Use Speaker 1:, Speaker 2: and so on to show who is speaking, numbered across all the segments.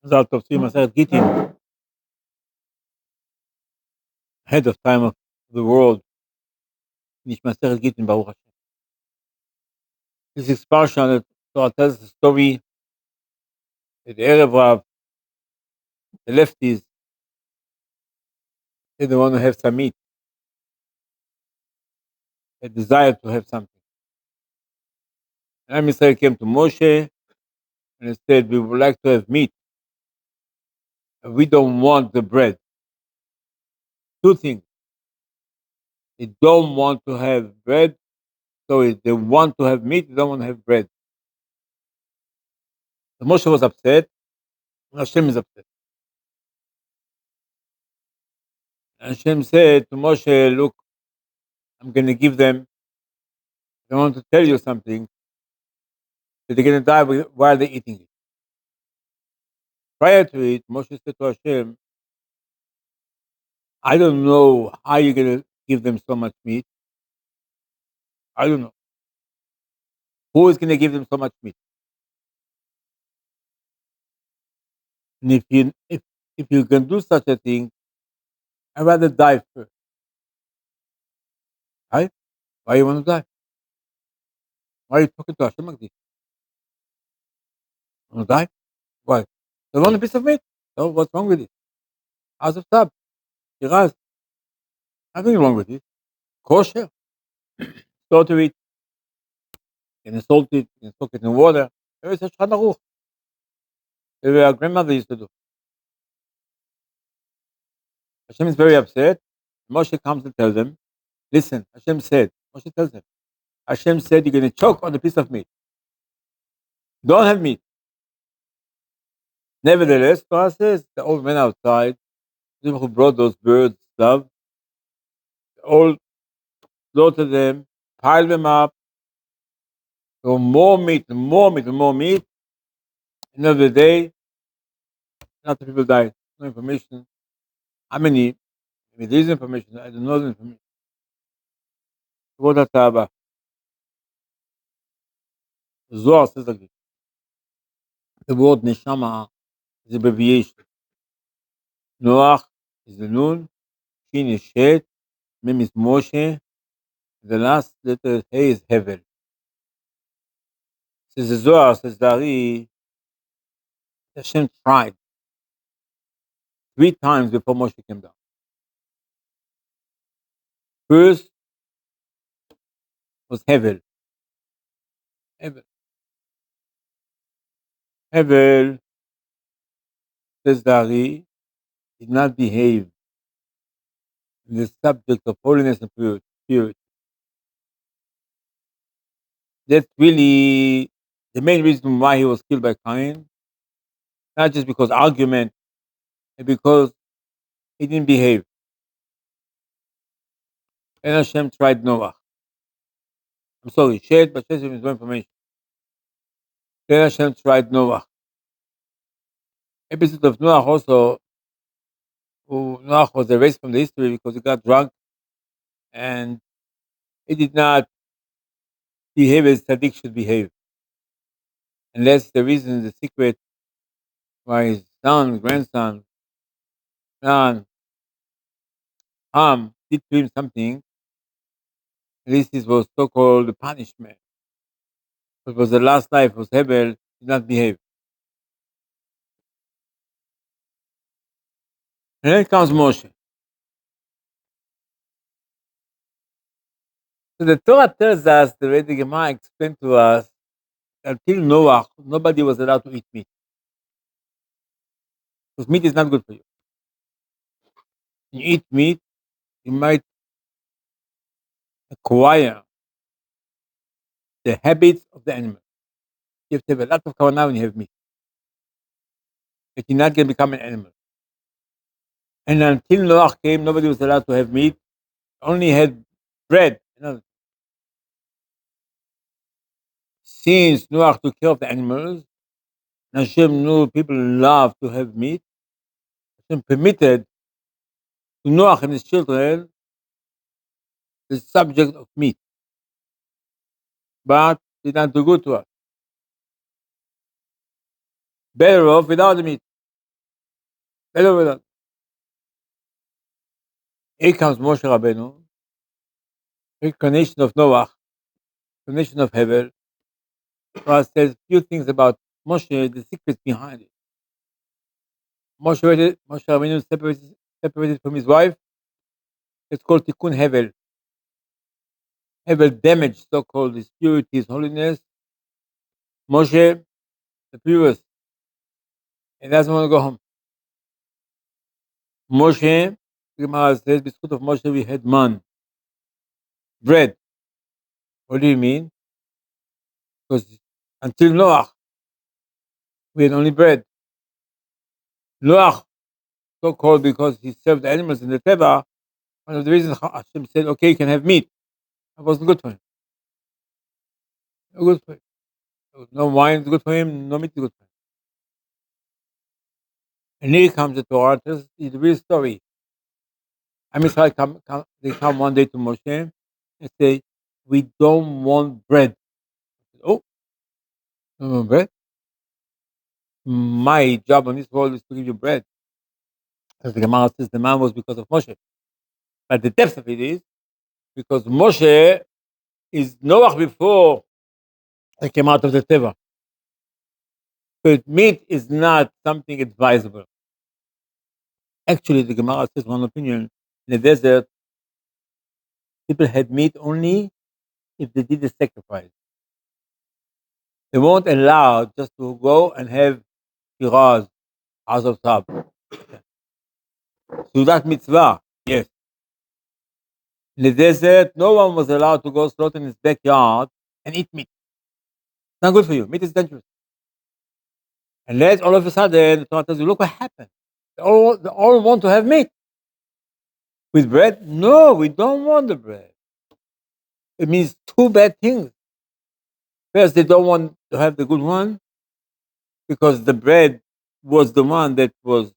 Speaker 1: מזל טוב, סיום מסכת גיטין, head of time of the world, finish מסכת גיטין, ברוך השם. This is parsha that Torah tells the story that the Erev Rav, the lefties, they want to have some meat, a desire to have something. And Am Yisrael came to Moshe and he said, we would like to have meat, and we don't want the bread. Two things. They don't want to have bread, so they want to have meat, they don't want to have bread. So Moshe was upset, and Hashem is upset. And Hashem said to Moshe, look, I'm going to give them, I want to tell you something, that they're going to die while they're eating it. Prior to it, Moshe said to Hashem, I don't know how you're going to give them so much meat. I don't know. Who is going to give them so much meat? And if you can do such a thing, I'd rather die first. Right? Why you want to die? Why are you talking to Hashem like this? You want to die? Why? They want a piece of meat. So what's wrong with it? How's of tab? Shiraz. Nothing wrong with it. Kosher. Slaughter it. You can salt it. You can soak it in water. There is a Shulchan Aruch. Our grandmother used to do. Hashem is very upset. Moshe comes and tells them, listen, Hashem said, Moshe tells them, Hashem said you're going to choke on a piece of meat. Don't have meat. Nevertheless, Torah says the old men outside, people who brought those birds, stuff, all slaughter them, pile them up, so more meat, and more meat, and more meat. End of the day, lots of people died. No information. How many? Maybe there is information. I don't know the information. What that Zohar says like this. The word neshama is abbreviation. Noach is the Nun, Shin is Shet, Mem is Moshe, the last letter He is Hevel. Says the Zohar, says Dari, Hashem tried 3 times before Moshe came down. First was Hevel. Hevel. Hevel, says Dari, did not behave in the subject of holiness and purity. That's really the main reason why he was killed by Cain, not just because argument, but because he didn't behave. And Hashem tried Noah. I'm sorry, Shed, but Shed is no information. Then Hashem tried Noah. Episode of Noah also, Noah was erased from the history because he got drunk and he did not behave as Sadiq should behave. Unless the reason, the secret, why his son, grandson, son, did to him something, this was so-called punishment. It was the last life, was Hebel, did not behave. And then comes Moshe. So the Torah tells us, the way the Gemara explained to us, until Noah, nobody was allowed to eat meat. Because meat is not good for you. When you eat meat, you might acquire the habits of the animal. You have to have a lot of kavanah when you have meat. But you're not going to become an animal. And until Noah came, nobody was allowed to have meat. Only had bread. Since Noah took care of the animals, Hashem knew people love to have meat. Hashem permitted to Noah and his children the subject of meat. But did not do good to us. Better off without the meat. Better without. Here comes Moshe Rabbeinu, incarnation of Noah, incarnation of Hevel. Torah says few things about Moshe, the secrets behind it. Moshe Rabbeinu separated from his wife. It's called Tikkun Hevel. Hevel damaged, so-called his purity, his holiness. Moshe, the purest, he doesn't want to go home. Moshe, the Gemara says, because of Moshe we had man, bread. What do you mean? Because until Noah, we had only bread. Noah, so called because he served the animals in the Teva, one of the reasons Hashem said, okay, you can have meat. That wasn't good for him. No good for him. No wine is good for him, no meat is good for him. And here comes the Torah, this is the real story. I mean, they come one day to Moshe and say, we don't want bread. Oh, don't want bread? My job on this world is to give you bread. As the Gemara says, the man was because of Moshe. But the depth of it is because Moshe is Noah before he came out of the Teva. But meat is not something advisable. Actually, the Gemara says one opinion in the desert, people had meat only if they did the sacrifice. They weren't allowed just to go and have shiraz, azov tab. So that mitzvah, yes. In the desert, no one was allowed to go slaughter in his backyard and eat meat. It's not good for you. Meat is dangerous. And then all of a sudden, the Torah tells you, look what happened. They all want to have meat. With bread? No, we don't want the bread. It means two bad things. First, they don't want to have the good one because the bread was the one that was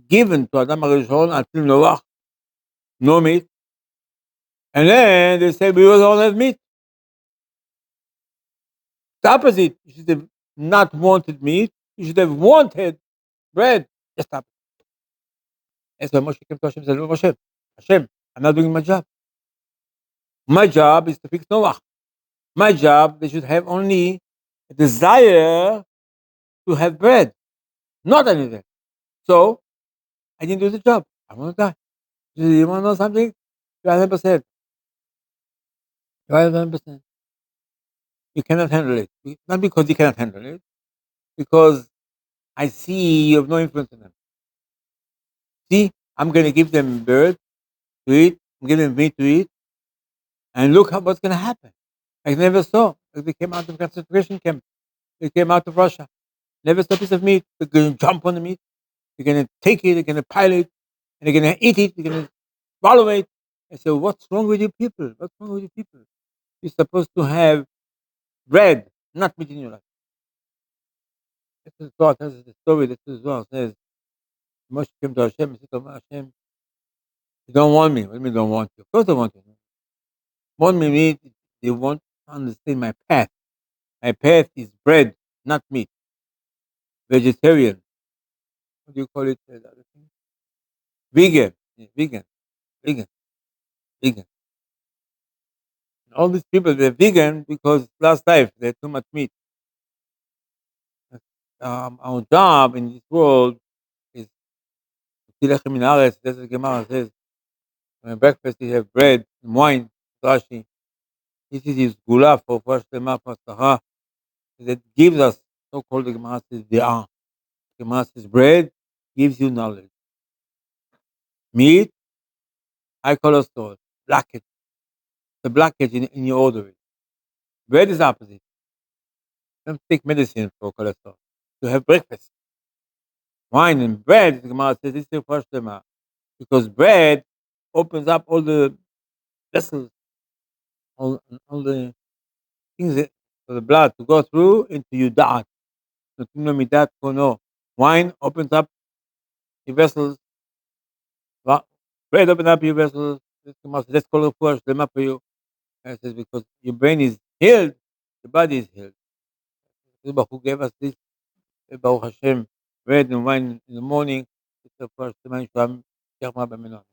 Speaker 1: given to Adam HaRishon until Noah. No meat. And then they say, we don't have meat. The opposite. You should have not wanted meat. You should have wanted bread. Just stop. That's why Moshe came to Hashem and said, Moshe, Hashem, I'm not doing my job. My job is to fix Noah. My job, they should have only a desire to have bread, not anything. So I didn't do the job. I want to die. You want to know something? You are 100%. You are 100%. You cannot handle it. Not because you cannot handle it, because I see you have no influence on them. See, I'm going to give them bird to eat. I'm giving them meat to eat. And look what's going to happen. I never saw. They came out of concentration camp. They came out of Russia. Never saw a piece of meat. They're going to jump on the meat. They're going to take it. They're going to pile it. And they're going to eat it. They're going to swallow it. I said, what's wrong with you people? What's wrong with you people? You're supposed to have bread, not meat in your life. This is God. This is the story. This is what says. Moshe came to Hashem and said to Hashem, you don't want me. What do you mean don't want you? Of course I want you. Want me means they want to understand my path. My path is bread, not meat. Vegetarian. What do you call it? The other thing? Vegan. Yeah, vegan. Vegan. Vegan. All these people, they're vegan because last life they had too much meat. Our job in this world is Tilechem min haaretz. That's what the Gemara says. When breakfast you have bread and wine. Rashi. This is his gula for first Lema Pastaha that gives us so-called the Gemara says De'ah. Gemara says bread gives you knowledge. Meat, high cholesterol, blockage. The blockage in your artery. Bread is opposite. Don't take medicine for cholesterol. To have breakfast. Wine and bread, the Gemara says this is first Lema. Because bread opens up all the vessels, all the things for the blood to go through into your da'at. Wine opens up your vessels. Bread opens up your vessels. Let's call it first them up for you. And it says because your brain is healed, the body is healed. Who gave us this Baruch Hashem, bread and wine in the morning. It's the first time I'm Shema B'Menorah.